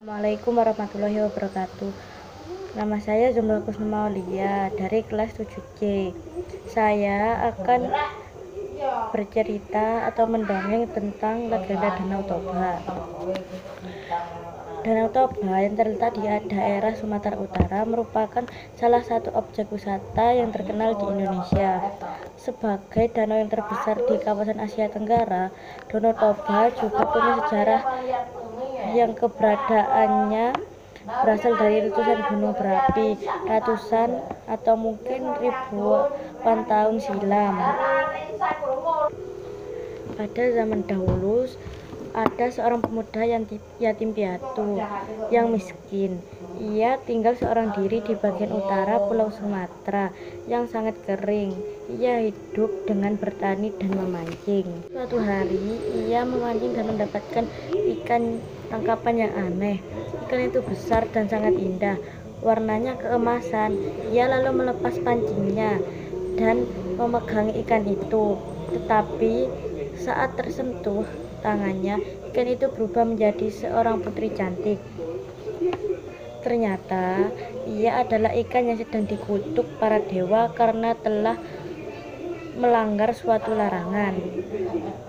Assalamualaikum warahmatullahi wabarakatuh. Nama saya Zumrul Kusnuma Aulia dari kelas 7C. Saya akan bercerita atau mendongeng tentang legenda Danau Toba. Danau Toba yang terletak di daerah Sumatera Utara merupakan salah satu objek wisata yang terkenal di Indonesia. Sebagai danau yang terbesar di kawasan Asia Tenggara, Danau Toba juga punya sejarah yang keberadaannya berasal dari letusan gunung berapi ratusan atau mungkin ribuan tahun silam. Pada zaman dahulu ada seorang pemuda yang yatim piatu yang miskin. Ia tinggal seorang diri di bagian utara Pulau Sumatera yang sangat kering. Ia hidup dengan bertani dan memancing. Suatu hari ia memancing dan mendapatkan ikan tangkapan yang aneh. Ikan itu besar dan sangat indah, warnanya keemasan. Ia lalu melepas pancingnya dan memegangi ikan itu, tetapi saat tersentuh tangannya, ikan itu berubah menjadi seorang putri cantik. Ternyata ia adalah ikan yang sedang dikutuk para dewa karena telah melanggar suatu larangan.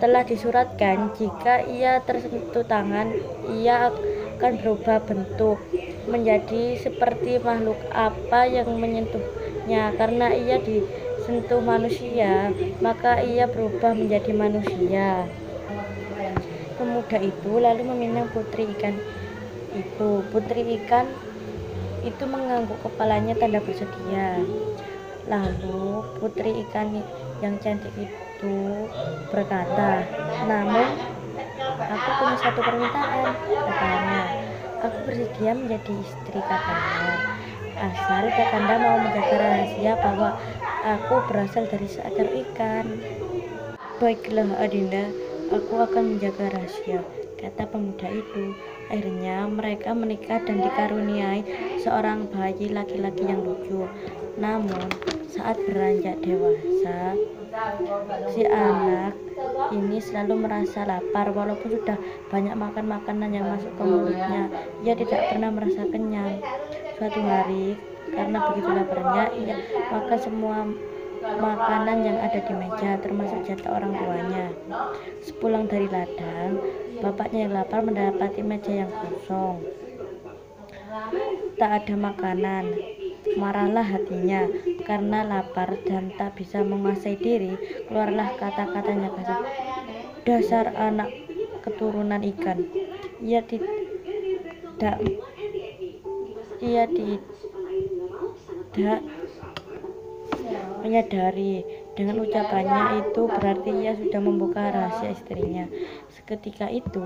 Telah disuratkan jika ia tersentuh tangan, ia akan berubah bentuk menjadi seperti makhluk apa yang menyentuhnya. Karena ia disentuh manusia, maka ia berubah menjadi manusia. Pemuda itu lalu meminang putri ikan itu. Putri ikan itu mengangguk kepalanya tanda bersedia. Lalu putri ikan yang cantik itu berkata, "Namun aku punya satu permintaan," katanya. "Aku bersedia menjadi istri kakanda, asal kakanda mau menjaga rahasia bahwa aku berasal dari seekor ikan." "Baiklah Adinda, aku akan menjaga rahasia," kata pemuda itu. Akhirnya mereka menikah dan dikaruniai seorang bayi laki-laki yang lucu. Namun saat beranjak dewasa, si anak ini selalu merasa lapar. Walaupun sudah banyak makan makanan yang masuk ke mulutnya, ia tidak pernah merasa kenyang. Suatu hari, karena begitu laparnya, ia makan semua makanan yang ada di meja, termasuk jatah orang tuanya. Sepulang dari ladang, bapaknya yang lapar mendapati meja yang kosong. Tak ada makanan. Marahlah hatinya karena lapar dan tak bisa menguasai diri. Keluarlah kata-katanya kasar, "Dasar anak keturunan ikan." Ia tidak menyadari dengan ucapannya itu berarti ia sudah membuka rahasia istrinya. Seketika itu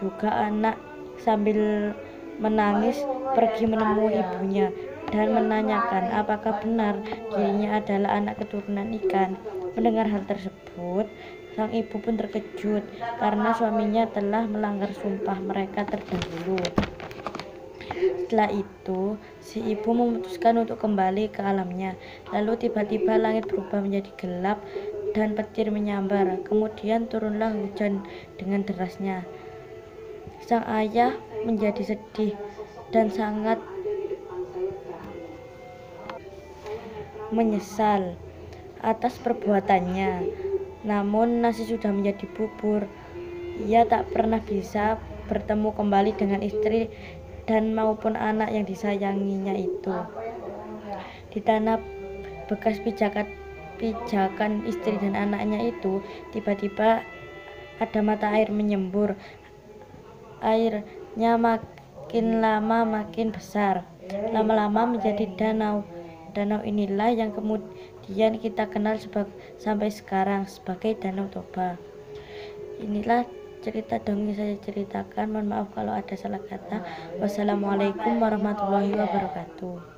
juga anak sambil menangis pergi menemui ibunya dan menanyakan apakah benar dirinya adalah anak keturunan ikan. Mendengar hal tersebut, sang ibu pun terkejut karena suaminya telah melanggar sumpah mereka terdahulu. Setelah itu, si ibu memutuskan untuk kembali ke alamnya. Lalu tiba-tiba langit berubah menjadi gelap dan petir menyambar. Kemudian turunlah hujan dengan derasnya. Sang ayah menjadi sedih dan sangat menyesal atas perbuatannya. Namun nasi sudah menjadi bubur. Ia tak pernah bisa bertemu kembali dengan istri dan maupun anak yang disayanginya itu. Di tanah bekas pijakan istri dan anaknya itu, tiba-tiba ada mata air menyembur. Airnya makin lama makin besar, lama-lama menjadi danau. Danau inilah yang kemudian kita kenal sampai sekarang sebagai Danau Toba. Inilah cerita dongeng saya ceritakan. Mohon maaf kalau ada salah kata. Wassalamualaikum warahmatullahi wabarakatuh.